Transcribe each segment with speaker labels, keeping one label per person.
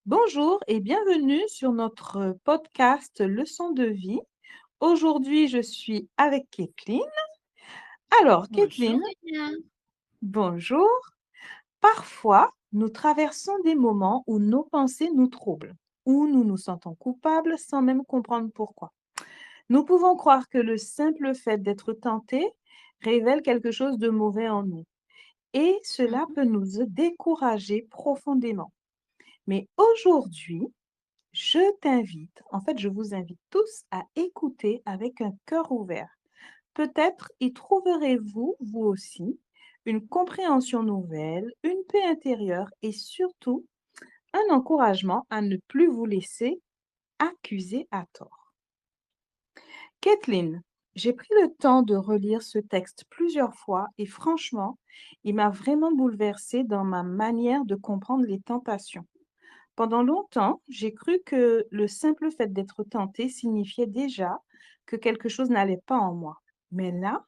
Speaker 1: Bonjour et bienvenue sur notre podcast Leçon de vie. Aujourd'hui, je suis avec Kathleen. Alors,
Speaker 2: Bonjour,
Speaker 1: Kathleen,
Speaker 2: Enya.
Speaker 1: bonjour. Parfois, nous traversons des moments où nos pensées nous troublent, où nous nous sentons coupables sans même comprendre pourquoi. Nous pouvons croire que le simple fait d'être tenté révèle quelque chose de mauvais en nous et cela
Speaker 2: Mhm.
Speaker 1: peut nous décourager profondément. Mais aujourd'hui, je vous invite tous à écouter avec un cœur ouvert. Peut-être y trouverez-vous, vous aussi, une compréhension nouvelle, une paix intérieure et surtout un encouragement à ne plus vous laisser accuser à tort. Kathleen, j'ai pris le temps de relire ce texte plusieurs fois et franchement, il m'a vraiment bouleversée dans ma manière de comprendre les tentations. Pendant longtemps, j'ai cru que le simple fait d'être tenté signifiait déjà que quelque chose n'allait pas en moi. Mais là,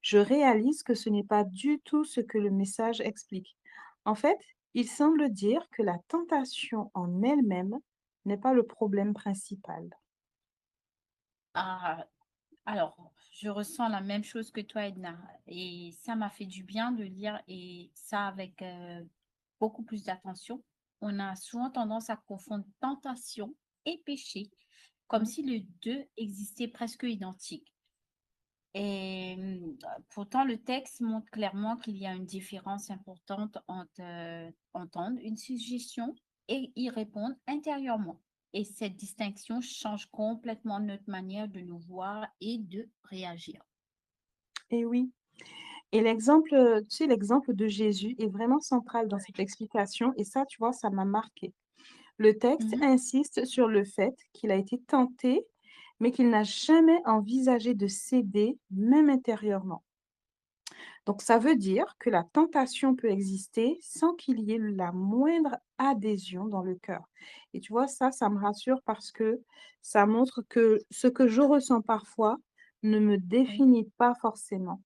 Speaker 1: je réalise que ce n'est pas du tout ce que le message explique. En fait, il semble dire que la tentation en elle-même n'est pas le problème principal.
Speaker 2: Ah, alors, je ressens la même chose que toi, Edna. Et ça m'a fait du bien de lire et ça avec beaucoup plus d'attention. On a souvent tendance à confondre tentation et péché, comme
Speaker 1: Mhm.
Speaker 2: si les deux existaient presque identiques. Et pourtant, le texte montre clairement qu'il y a une différence importante entre entendre une suggestion et y répondre intérieurement. Et cette distinction change complètement notre manière de nous voir et de réagir.
Speaker 1: Et oui. Et l'exemple de Jésus est vraiment central dans cette explication. Et ça, tu vois, ça m'a marqué. Le texte
Speaker 2: Mhm.
Speaker 1: insiste sur le fait qu'il a été tenté, mais qu'il n'a jamais envisagé de céder, même intérieurement. Donc, ça veut dire que la tentation peut exister sans qu'il y ait la moindre adhésion dans le cœur. Et tu vois, ça me rassure parce que ça montre que ce que je ressens parfois ne me
Speaker 2: Oui,
Speaker 1: définit pas forcément.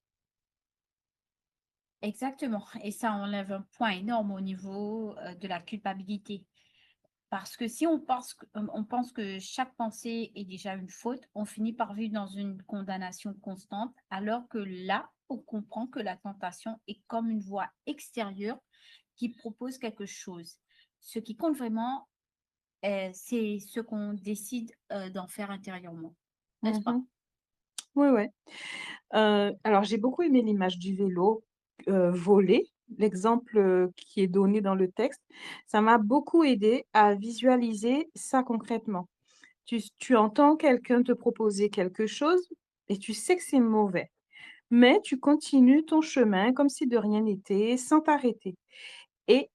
Speaker 2: exactement. Et ça enlève un point énorme au niveau de la culpabilité. Parce que si on pense que chaque pensée est déjà une faute, on finit par vivre dans une condamnation constante, alors que là, on comprend que la tentation est comme une voix extérieure qui propose quelque chose. Ce qui compte vraiment, c'est ce qu'on décide d'en faire intérieurement, n'est-ce pas?
Speaker 1: Mhm. Oui, oui. Alors, j'ai beaucoup aimé l'image du vélo volé, l'exemple qui est donné dans le texte. Ça m'a beaucoup aidé à visualiser ça concrètement. Tu entends quelqu'un te proposer quelque chose et tu sais que c'est mauvais, mais tu continues ton chemin comme si de rien n'était, sans t'arrêter. Et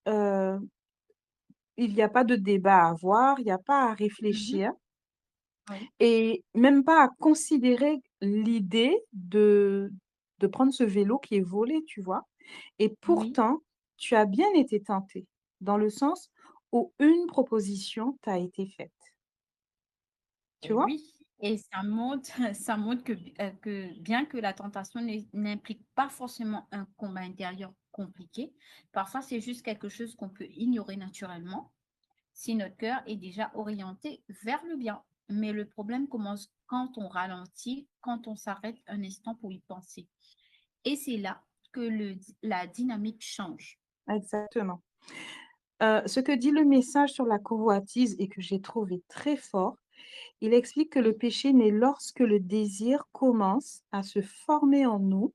Speaker 1: euh, il n'y a pas de débat à avoir, il n'y a pas à
Speaker 2: Mhm.
Speaker 1: réfléchir
Speaker 2: Oui,
Speaker 1: et même pas à considérer l'idée de prendre ce vélo qui est volé, tu vois. Et
Speaker 2: oui.
Speaker 1: pourtant, tu as bien été tenté, dans le sens où une proposition t'a été faite, tu
Speaker 2: Et
Speaker 1: vois?
Speaker 2: oui, et ça montre, ça montre que bien que la tentation n'implique pas forcément un combat intérieur compliqué, parfois c'est juste quelque chose qu'on peut ignorer naturellement si notre cœur est déjà orienté vers le bien. Mais le problème commence quand on ralentit, quand on s'arrête un instant pour y penser. Et c'est là que la dynamique change.
Speaker 1: Exactement. Ce que dit le message sur la convoitise et que j'ai trouvé très fort, il explique que le
Speaker 2: Oui.
Speaker 1: péché naît lorsque le désir commence à se former en nous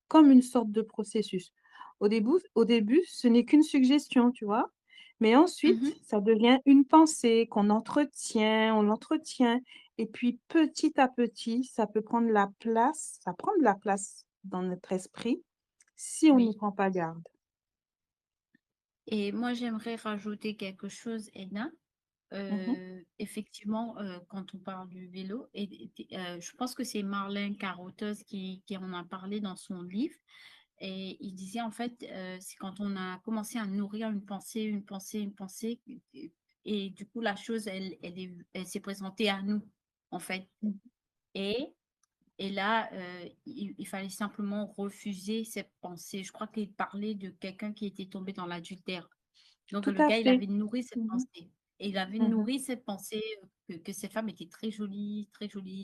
Speaker 1: comme une sorte de processus. Au début, ce n'est qu'une suggestion, tu vois, mais ensuite,
Speaker 2: Mhm.
Speaker 1: ça devient une pensée qu'on entretient, on l'entretient, et puis petit à petit, ça peut prendre la place, ça prend de la place dans notre esprit si on n'y
Speaker 2: Oui.
Speaker 1: prend pas garde.
Speaker 2: Et moi, j'aimerais rajouter quelque chose, Edna.
Speaker 1: Mhm,
Speaker 2: Effectivement, quand on parle du vélo, je pense que c'est Marlène Carotteuse qui en a parlé dans son livre. Et il disait, en fait, c'est quand on a commencé à nourrir une pensée, une pensée, une pensée, et du coup, la chose, elle s'est présentée à nous, en fait.
Speaker 1: mhm.
Speaker 2: Et, et là, il fallait simplement refuser cette pensée. Je crois qu'il parlait de quelqu'un qui était tombé dans l'adultère. Donc,
Speaker 1: Tout
Speaker 2: le
Speaker 1: à
Speaker 2: gars, il
Speaker 1: fait.
Speaker 2: avait nourri cette
Speaker 1: Mhm.
Speaker 2: pensée. Et il avait
Speaker 1: Mhm.
Speaker 2: nourri cette pensée que cette femme était très jolie.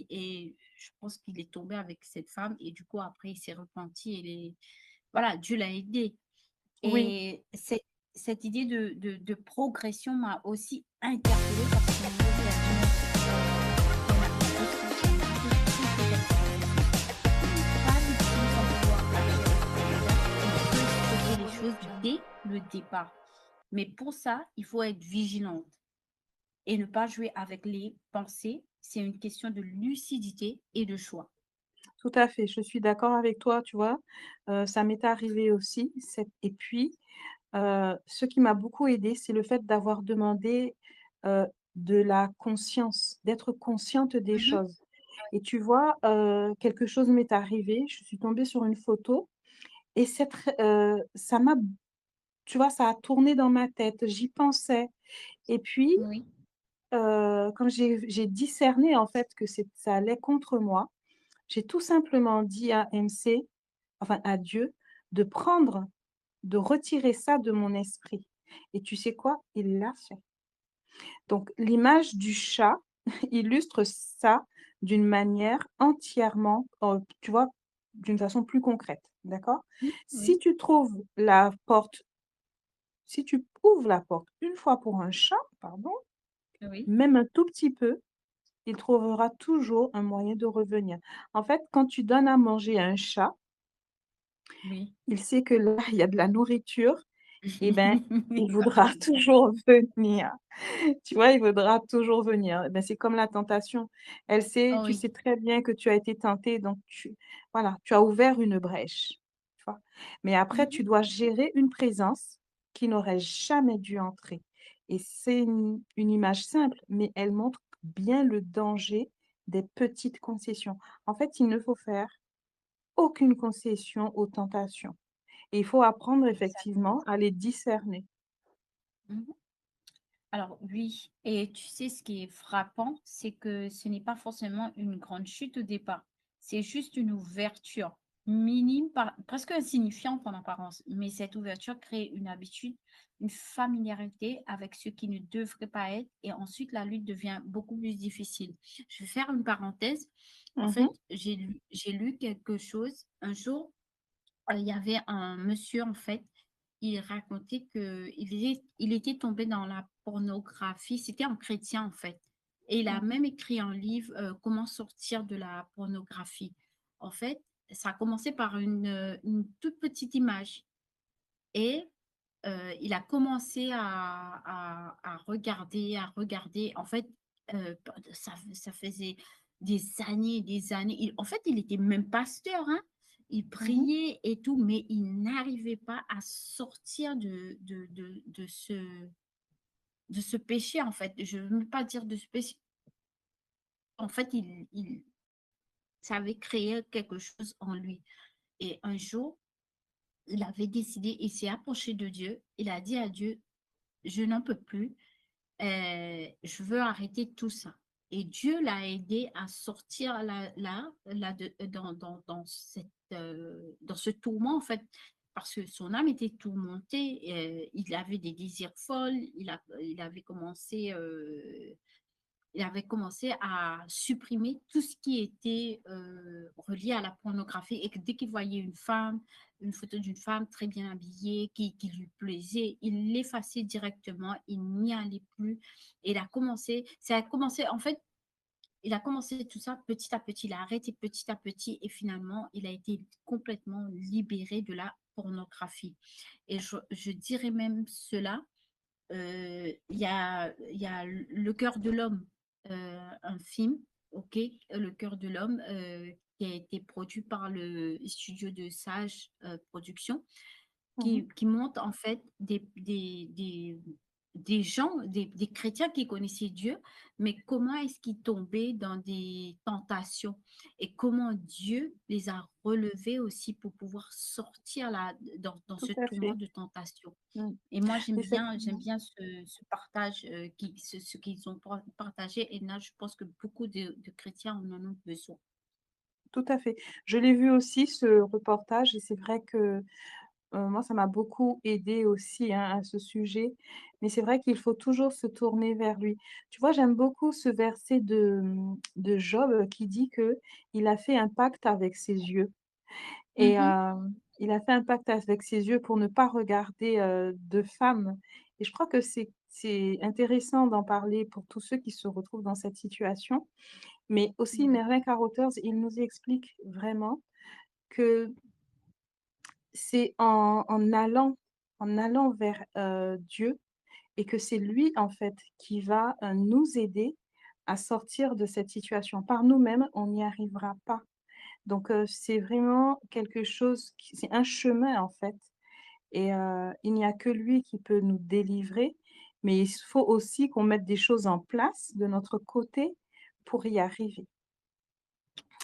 Speaker 2: Et je pense qu'il est tombé avec cette femme. Et du coup, après, il s'est repenti. Voilà, Dieu l'a aidé.
Speaker 1: Oui,
Speaker 2: Et cette idée de progression m'a aussi interpellée parce qu'à un moment donné, il a dit non, qu'elle n'avait reçu tout ce qu'elle possède. Et pas l'utiliser en pouvoir actuel. C'est-à-dire qu'il peut stopper les choses dès le départ. Mais pour ça, il faut être vigilante et ne pas jouer avec les pensées. C'est une question de lucidité et de choix.
Speaker 1: tout à fait. Je suis d'accord avec toi, tu vois. Ça m'est arrivé aussi. Et puis, ce qui m'a beaucoup aidé, c'est le fait d'avoir demandé de la conscience, d'être consciente des
Speaker 2: Mhm.
Speaker 1: choses. Et tu vois, quelque chose m'est arrivé. Je suis tombée sur une photo et ça m'a, tu vois, ça a tourné dans ma tête. J'y pensais. Et puis,
Speaker 2: Oui,
Speaker 1: quand j'ai discerné en fait que ça allait contre moi, j'ai tout simplement dit à MC, enfin à Dieu, de prendre, de retirer ça de mon esprit. Et tu sais quoi? Il l'a fait. Donc l'image du chat illustre ça d'une manière entièrement, tu vois, d'une façon plus concrète. D'accord? Si
Speaker 2: oui,
Speaker 1: tu trouves la porte, si tu ouvres la porte une fois pour un chat, pardon,
Speaker 2: oui,
Speaker 1: même un tout petit peu, il trouvera toujours un moyen de revenir. En fait, quand tu donnes à manger à un chat,
Speaker 2: oui.
Speaker 1: il sait que là, il y a de la nourriture, et ben, il voudra toujours venir. Tu vois, il voudra toujours venir. Eh ben, c'est comme la tentation. Elle sait,
Speaker 2: Oh
Speaker 1: tu
Speaker 2: oui.
Speaker 1: sais très bien que tu as été tenté, donc voilà, tu as ouvert une brèche. Tu vois? Mais après, tu
Speaker 2: Mhm.
Speaker 1: dois gérer une présence qui n'aurait jamais dû entrer. Et c'est une image simple, mais elle montre bien le danger des petites concessions. En fait, il ne faut faire aucune concession aux tentations. Et il faut apprendre
Speaker 2: Exactement.
Speaker 1: effectivement à les discerner.
Speaker 2: Mhm. Alors oui, et tu sais, ce qui est frappant, c'est que ce n'est pas forcément une grande chute au départ. C'est juste une ouverture minime, presque insignifiante en apparence. Mais cette ouverture crée une habitude, une familiarité avec ce qui ne devrait pas être. Et ensuite, la lutte devient beaucoup plus difficile. Je vais faire une parenthèse. En
Speaker 1: Mhm,
Speaker 2: fait, j'ai lu quelque chose. Un jour, il y avait un monsieur, en fait, il racontait il était tombé dans la pornographie. C'était un chrétien, en fait. Et il a
Speaker 1: mhm,
Speaker 2: même écrit un livre, Comment sortir de la pornographie. En fait, ça a commencé par une toute petite image. Et il a commencé à regarder, à regarder. En fait, ça faisait des années. En fait, il était même pasteur, hein. Il
Speaker 1: mhm.
Speaker 2: priait et tout, mais il n'arrivait pas à sortir de ce péché, en fait. Je ne veux même pas dire de ce péché. En fait, ça avait créé quelque chose en lui. Et un jour, il avait décidé, il s'est approché de Dieu. Il a dit à Dieu, je n'en peux plus. Je veux arrêter tout ça. Et Dieu l'a aidé à sortir dans ce tourment, en fait, parce que son âme était tourmentée. Il avait des désirs folles. Il avait commencé à supprimer tout ce qui était relié à la pornographie et que dès qu'il voyait une photo d'une femme très bien habillée, qui lui plaisait, il l'effaçait directement, il n'y allait plus. Et ça a commencé, en fait, il a commencé tout ça petit à petit, il a arrêté petit à petit et finalement, il a été complètement libéré de la pornographie. Et je dirais même cela, il y a Le cœur de l'homme, un film, ok, Le cœur de l'homme, qui a été produit par le studio de Sage Productions,
Speaker 1: Mhm.
Speaker 2: qui montre en fait des gens, des chrétiens qui connaissaient Dieu, mais comment est-ce qu'ils tombaient dans des tentations et comment Dieu les a relevés aussi pour pouvoir sortir là, dans
Speaker 1: Tout
Speaker 2: ce
Speaker 1: à
Speaker 2: tourment
Speaker 1: fait.
Speaker 2: de tentation.
Speaker 1: Mm.
Speaker 2: Et moi, j'aime
Speaker 1: Effectivement,
Speaker 2: bien ce partage, ce qu'ils ont partagé. Et là, je pense que beaucoup de chrétiens en ont besoin.
Speaker 1: tout à fait. Je l'ai vu aussi, ce reportage, et c'est vrai que moi, ça m'a beaucoup aidé aussi, hein, à ce sujet, mais c'est vrai qu'il faut toujours se tourner vers lui. Tu vois, j'aime beaucoup ce verset de Job, qui dit que il a fait un pacte avec ses yeux et
Speaker 2: Mhm.
Speaker 1: il a fait un pacte avec ses yeux pour ne pas regarder, de femmes et je crois que c'est intéressant d'en parler pour tous ceux qui se retrouvent dans cette situation, mais aussi
Speaker 2: Oui.
Speaker 1: Merlin Carothers, il nous explique vraiment que c'est en allant vers, Dieu et que c'est lui, en fait, qui va, nous aider à sortir de cette situation. Par nous-mêmes, on n'y arrivera pas. Donc c'est vraiment quelque chose qui c'est un chemin, en fait et il n'y a que lui qui peut nous délivrer, mais il faut aussi qu'on mette des choses en place de notre côté pour y arriver.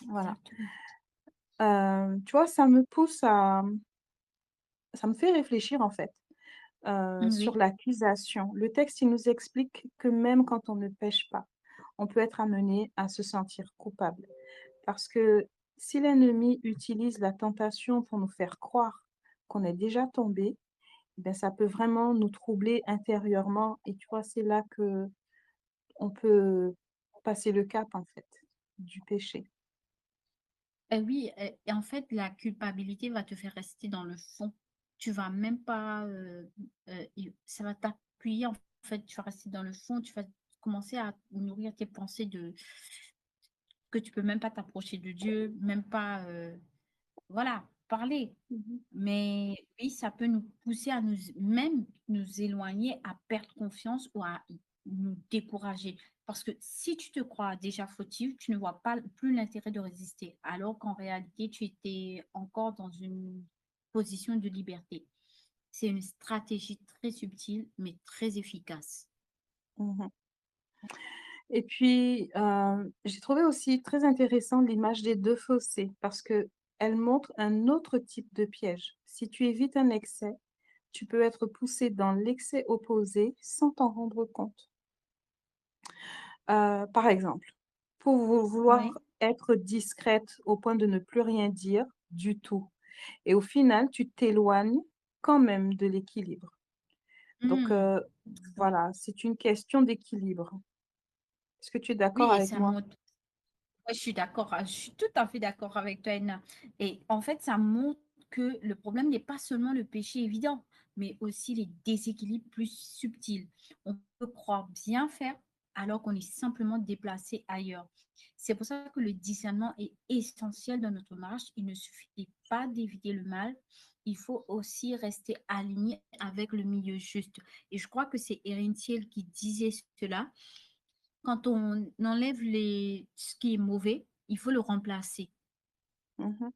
Speaker 1: Voilà.
Speaker 2: Exactement.
Speaker 1: Tu vois, ça me fait réfléchir, en fait. Sur
Speaker 2: Oui.
Speaker 1: l'accusation. Le texte, il nous explique que même quand on ne pêche pas, on peut être amené à se sentir coupable. Parce que si l'ennemi utilise la tentation pour nous faire croire qu'on est déjà tombé, ben ça peut vraiment nous troubler intérieurement. Et tu vois, c'est là que on peut passer le cap, en fait, du péché.
Speaker 2: Oui, et en fait, la culpabilité va te faire rester dans le fond. Tu vas même pas, ça va t'appuyer, en fait, tu vas rester dans le fond, tu vas commencer à nourrir tes pensées de que tu peux même pas t'approcher de Dieu, même pas, voilà, parler.
Speaker 1: Mhm.
Speaker 2: Mais oui, ça peut nous pousser à même nous éloigner, à perdre confiance ou à nous décourager. Parce que si tu te crois déjà fautive, tu ne vois pas plus l'intérêt de résister, alors qu'en réalité, tu étais encore dans une position de liberté. C'est une stratégie très subtile, mais très efficace.
Speaker 1: Mhm. Et puis, j'ai trouvé aussi très intéressant l'image des 2 fossés parce qu'elle montre un autre type de piège. Si tu évites un excès, tu peux être poussé dans l'excès opposé sans t'en rendre compte. Par exemple, pour vouloir
Speaker 2: Oui.
Speaker 1: être discrète au point de ne plus rien dire du tout et au final, tu t'éloignes quand même de l'équilibre. Donc,
Speaker 2: Hmm.
Speaker 1: voilà, c'est une question d'équilibre. Est-ce que tu es
Speaker 2: Oui,
Speaker 1: d'accord
Speaker 2: et
Speaker 1: avec
Speaker 2: ça
Speaker 1: moi?
Speaker 2: montre. Ouais, je suis d'accord, je suis tout à fait d'accord avec toi, Edna. Et en fait, ça montre que le problème n'est pas seulement le péché évident, mais aussi les déséquilibres plus subtils. On peut croire bien faire alors qu'on est simplement déplacé ailleurs. C'est pour ça que le discernement est essentiel dans notre marche. Il ne suffit pas d'éviter le mal, il faut aussi rester aligné avec le milieu juste. Et je crois que c'est Erin Thiel qui disait cela. Quand on enlève ce qui est mauvais, il faut le remplacer.
Speaker 1: Mmh.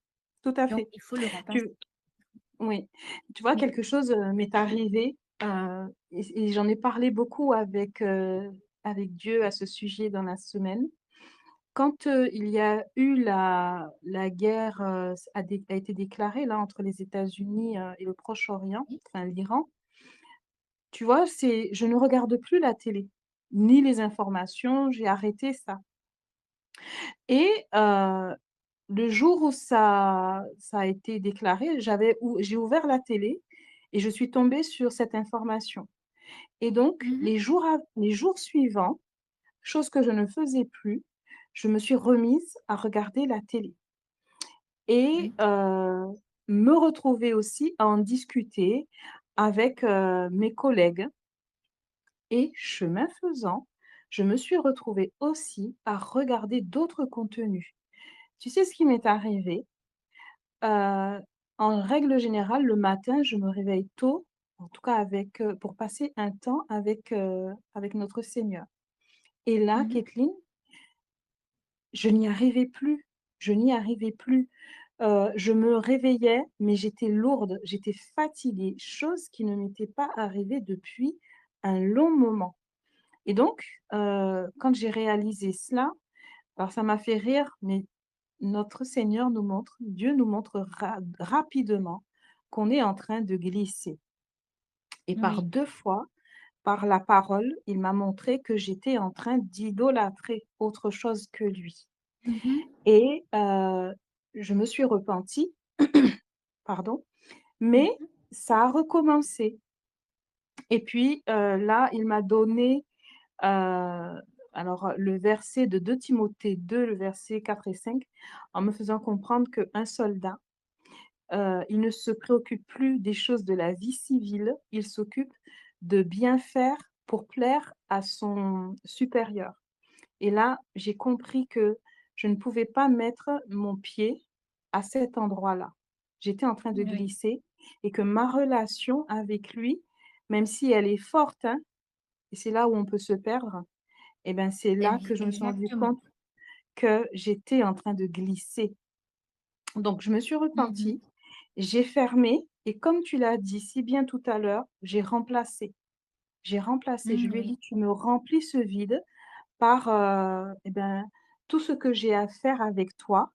Speaker 1: Tout à
Speaker 2: Donc,
Speaker 1: fait.
Speaker 2: il faut le remplacer.
Speaker 1: Tu Oui, tu vois,
Speaker 2: Oui.
Speaker 1: quelque chose, m'est arrivé, et j'en ai parlé beaucoup avec Dieu à ce sujet dans la semaine. Quand, il y a eu la guerre, a été déclarée là entre les États-Unis, et le Proche-Orient,
Speaker 2: Oui.
Speaker 1: enfin l'Iran, tu vois, je ne regarde plus la télé, ni les informations, j'ai arrêté ça et le jour où ça a été déclaré, j'ai ouvert la télé et je suis tombée sur cette information et donc
Speaker 2: Mhm.
Speaker 1: les jours suivants, chose que je ne faisais plus, je me suis remise à regarder la télé et
Speaker 2: Oui.
Speaker 1: me retrouver aussi à en discuter avec, mes collègues et chemin faisant, je me suis retrouvée aussi à regarder d'autres contenus. Tu sais ce qui m'est arrivé? Heu, En règle générale, le matin, je me réveille tôt, en tout cas pour passer un temps avec notre Seigneur. Et là,
Speaker 2: Mhm.
Speaker 1: Kathleen, je n'y arrivais plus, je n'y arrivais plus. Je me réveillais, mais j'étais lourde, j'étais fatiguée, chose qui ne m'était pas arrivée depuis un long moment. Et donc, quand j'ai réalisé cela, alors ça m'a fait rire, mais notre Seigneur nous montre, Dieu nous montre rapidement qu'on est en train de glisser. Et par
Speaker 2: Oui.
Speaker 1: 2 fois, par la parole, il m'a montré que j'étais en train d'idolâtrer autre chose que lui.
Speaker 2: Mhm.
Speaker 1: Et je me suis repentie, pardon, mais
Speaker 2: Mhm.
Speaker 1: ça a recommencé et puis, là, il m'a donné, le verset de 2 Timothée 2, le verset 4 et 5, en me faisant comprendre qu'un soldat, il ne se préoccupe plus des choses de la vie civile, il s'occupe de bien faire pour plaire à son supérieur. Et là, j'ai compris que je ne pouvais pas mettre mon pied à cet endroit-là. J'étais en train de
Speaker 2: Oui,
Speaker 1: glisser et que ma relation avec lui, même si elle est forte, hein, et c'est là où on peut se perdre, et ben, c'est là que je me suis rendu
Speaker 2: exactement.
Speaker 1: compte que j'étais en train de glisser. Donc je me suis
Speaker 2: Mhm.
Speaker 1: repentie, j'ai fermé et comme tu l'as dit si bien tout à l'heure, j'ai remplacé. J'ai remplacé. Je lui ai
Speaker 2: Oui,
Speaker 1: dit: «Tu me remplis ce vide par, tout ce que j'ai à faire avec toi»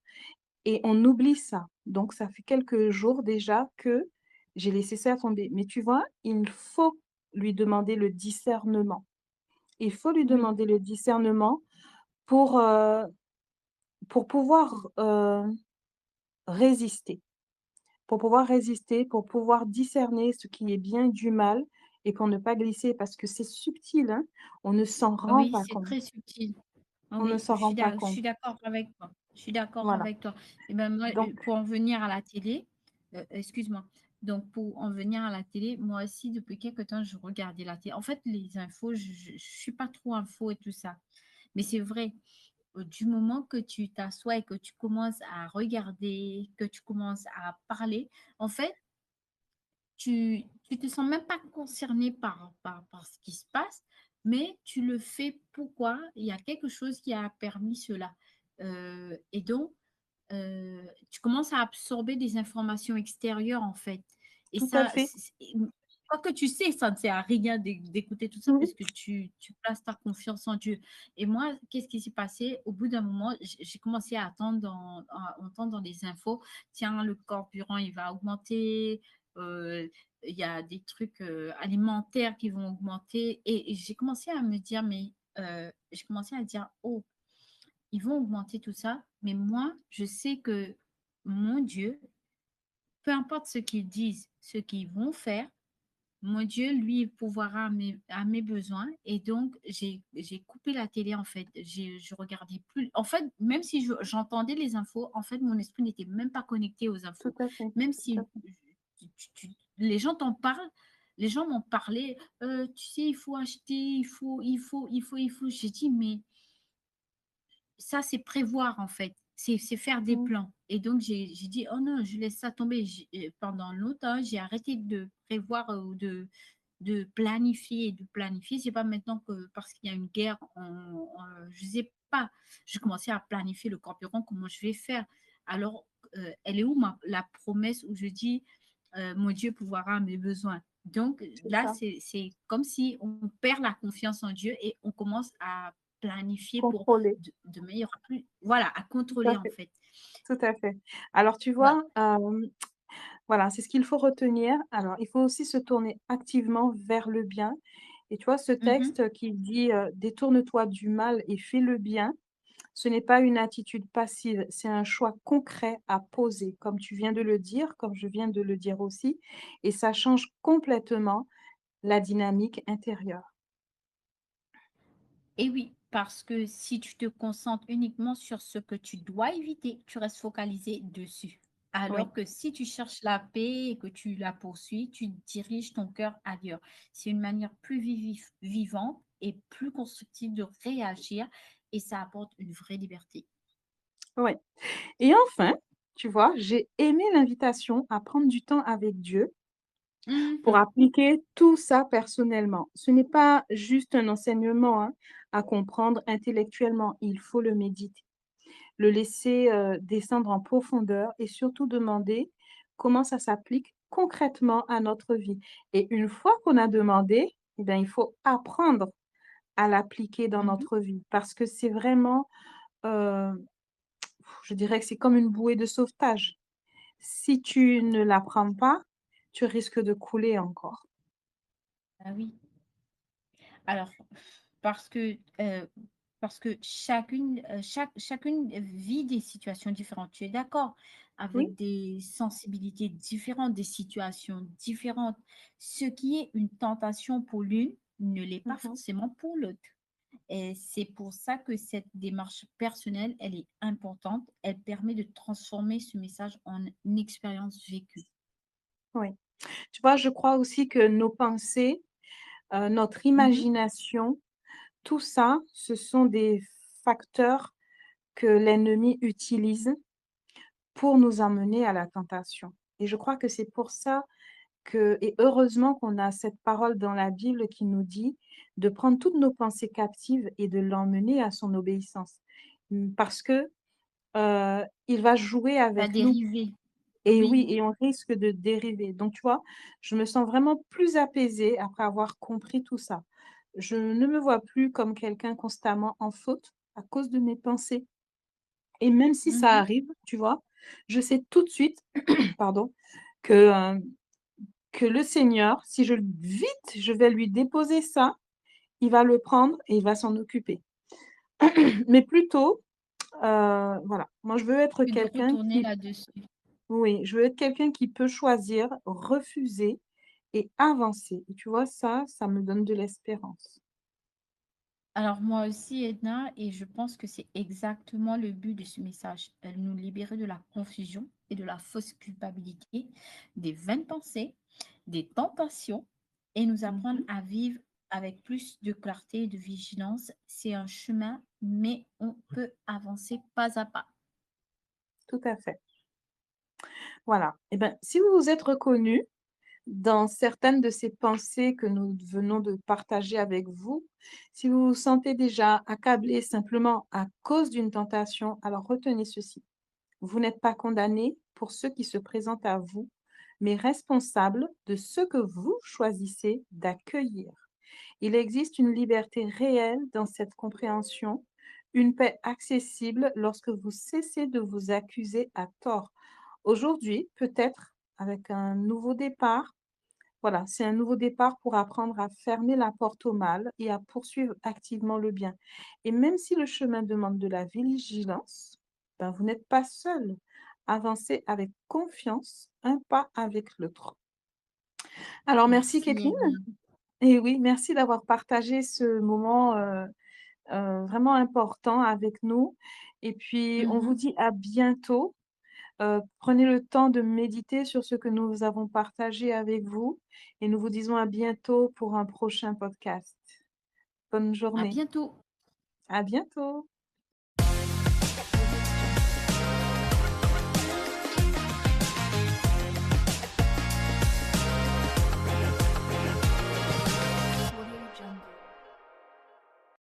Speaker 1: et on oublie ça. Donc ça fait quelques jours déjà que j'ai laissé ça tomber. Mais tu vois, il faut lui demander le discernement. Il faut lui
Speaker 2: oui,
Speaker 1: demander le discernement pour, pour pouvoir, résister. Pour pouvoir résister, pour pouvoir discerner ce qui est bien du mal et pour ne pas glisser parce que c'est subtil, hein. On ne s'en rend
Speaker 2: oui,
Speaker 1: pas
Speaker 2: c'est
Speaker 1: compte.
Speaker 2: très subtil.
Speaker 1: On ne
Speaker 2: Oui,
Speaker 1: s'en rend pas
Speaker 2: je
Speaker 1: compte.
Speaker 2: suis d'accord avec toi. Je suis d'accord
Speaker 1: Voilà.
Speaker 2: avec toi. Et ben moi,
Speaker 1: Donc
Speaker 2: pour en venir à la télé, excuse-moi. Donc pour en venir à la télé, moi aussi, depuis quelque temps, je regardais la télé. En fait, les infos, je suis pas trop info et tout ça. Mais c'est vrai, du moment que tu t'assois et que tu commences à regarder, que tu commences à parler, en fait, tu te sens même pas concerné par ce qui se passe, mais tu le fais pourquoi? Il y a quelque chose qui a permis cela. Et donc, tu commences à absorber des informations extérieures, en fait. Et
Speaker 1: tout à
Speaker 2: ça,
Speaker 1: fait.
Speaker 2: quoi que tu sais, ça ne sert à rien d'écouter tout ça
Speaker 1: Mmh.
Speaker 2: parce que tu places ta confiance en Dieu. Et moi, qu'est-ce qui s'est passé? Au bout d'un moment, j'ai commencé à attendre à entendre dans les infos, tiens, le carburant, il va augmenter, il y a des trucs alimentaires qui vont augmenter. Et j'ai commencé à me dire, mais j'ai commencé à dire, oh, ils vont augmenter tout ça, mais moi, je sais que mon Dieu, peu importe ce qu'ils disent, ce qu'ils vont faire, mon Dieu, lui, pourvoira à mes besoins. Et donc, j'ai coupé la télé, en fait. Je regardais plus. En fait, même si j'entendais les infos, en fait, mon esprit n'était même pas connecté aux
Speaker 1: Tout
Speaker 2: infos.
Speaker 1: à fait,
Speaker 2: Même
Speaker 1: tout à
Speaker 2: si
Speaker 1: fait.
Speaker 2: les gens t'en parlent, les gens m'ont parlé, tu sais, il faut acheter, il faut. J'ai dit, mais ça, c'est prévoir en fait, c'est faire des
Speaker 1: Mmh.
Speaker 2: plans et donc j'ai dit: «Oh non, je laisse ça tomber». Pendant longtemps, j'ai arrêté de prévoir, ou de planifier et de planifier. C'est pas maintenant que parce qu'il y a une guerre, je sais pas. Je commençais à planifier le carburant, comment je vais faire. Alors, elle est où ma la promesse où je dis, «Mon Dieu pourvoira à mes besoins». Donc
Speaker 1: C'est
Speaker 2: là,
Speaker 1: ça.
Speaker 2: c'est comme si on perd la confiance en Dieu et on commence à planifier pour
Speaker 1: Contrôler.
Speaker 2: de meilleure plus voilà, à
Speaker 1: Tout à
Speaker 2: contrôler en
Speaker 1: fait,
Speaker 2: fait.
Speaker 1: tout à fait. Alors tu
Speaker 2: Ouais.
Speaker 1: vois, voilà, c'est ce qu'il faut retenir. Alors il faut aussi se tourner activement vers le bien et tu vois ce
Speaker 2: Mmh.
Speaker 1: texte qui dit, «Détourne-toi du mal et fais le bien». Ce n'est pas une attitude passive, c'est un choix concret à poser, comme tu viens de le dire, comme je viens de le dire aussi, et ça change complètement la dynamique intérieure.
Speaker 2: Et oui, parce que si tu te concentres uniquement sur ce que tu dois éviter, tu restes focalisé dessus.
Speaker 1: Oui,
Speaker 2: Alors que si tu cherches la paix et que tu la poursuis, tu diriges ton cœur ailleurs. C'est une manière plus vivante et plus constructive de réagir et ça apporte une vraie liberté.
Speaker 1: oui. Et enfin, tu vois, j'ai aimé l'invitation à prendre du temps avec Dieu pour
Speaker 2: Mhm.
Speaker 1: appliquer tout ça personnellement. Ce n'est pas juste un enseignement, hein, à comprendre intellectuellement, il faut le méditer, le laisser, descendre en profondeur et surtout demander comment ça s'applique concrètement à notre vie. Et une fois qu'on a demandé, eh bien, il faut apprendre à l'appliquer dans
Speaker 2: Mhm.
Speaker 1: notre vie parce que c'est vraiment, heu, je dirais que c'est comme une bouée de sauvetage. Si tu ne l'apprends pas, tu risques de couler encore.
Speaker 2: Ah oui. Alors, parce que Parce que chacune vit des situations différentes. Tu es d'accord?
Speaker 1: Oui.
Speaker 2: Avec des sensibilités différentes, des situations différentes. Ce qui est une tentation pour l'une ne l'est pas
Speaker 1: Mmh.
Speaker 2: forcément pour l'autre. Et c'est pour ça que cette démarche personnelle, elle est importante. Elle permet de transformer ce message en une expérience vécue.
Speaker 1: Oui. Tu vois, je crois aussi que nos pensées, notre
Speaker 2: Mhm,
Speaker 1: imagination, tout ça, ce sont des facteurs que l'ennemi utilise pour nous emmener à la tentation et je crois que c'est pour ça que et heureusement qu'on a cette parole dans la Bible qui nous dit de prendre toutes nos pensées captives et de l'emmener à son obéissance. Parce que, il va jouer
Speaker 2: pas
Speaker 1: avec nous
Speaker 2: dériver.
Speaker 1: et oui
Speaker 2: Oui.
Speaker 1: et on risque de dériver. Donc tu vois, je me sens vraiment plus apaisée après avoir compris tout ça. Je ne me vois plus comme quelqu'un constamment en faute à cause de mes pensées et même si ça
Speaker 2: Mhm.
Speaker 1: arrive, tu vois, je sais tout de suite, pardon, que, que le Seigneur, si vite, je vais lui déposer ça, il va le prendre et il va s'en occuper. Mais plutôt, voilà, moi je veux être
Speaker 2: Que de
Speaker 1: quelqu'un
Speaker 2: retourner
Speaker 1: qui
Speaker 2: là-dessus.
Speaker 1: oui, je veux être quelqu'un qui peut choisir, refuser et avancer et tu vois ça me donne de l'espérance.
Speaker 2: Alors moi aussi, Edna, et je pense que c'est exactement le but de ce message. Nous libérer de la confusion et de la fausse culpabilité, des vaines pensées, des tentations, et nous apprendre
Speaker 1: Mmh.
Speaker 2: à vivre avec plus de clarté et de vigilance. C'est un chemin, mais on peut avancer pas à pas.
Speaker 1: Tout à fait. Voilà et ben, si vous vous êtes reconnu dans certaines de ces pensées que nous venons de partager avec vous, si vous vous sentez déjà accablé simplement à cause d'une tentation, alors retenez ceci. Vous n'êtes pas condamné pour ceux qui se présentent à vous, mais responsable de ce que vous choisissez d'accueillir. Il existe une liberté réelle dans cette compréhension, une paix accessible lorsque vous cessez de vous accuser à tort. Aujourd'hui, peut-être avec un nouveau départ, voilà, c'est un nouveau départ pour apprendre à fermer la porte au mal et à poursuivre activement le bien. Et même si le chemin demande de la vigilance, ben, vous n'êtes pas seul. Avancez avec confiance, un pas avec l'autre. Alors, merci
Speaker 2: Merci,
Speaker 1: Kathleen.
Speaker 2: Edna.
Speaker 1: Et oui, merci d'avoir partagé ce moment vraiment important avec nous. Et puis, on vous
Speaker 2: Mhm.
Speaker 1: dit à bientôt. Prenez le temps de méditer sur ce que nous avons partagé avec vous et nous vous disons à bientôt pour un prochain podcast. Bonne
Speaker 2: À
Speaker 1: journée.
Speaker 2: bientôt.
Speaker 1: À bientôt.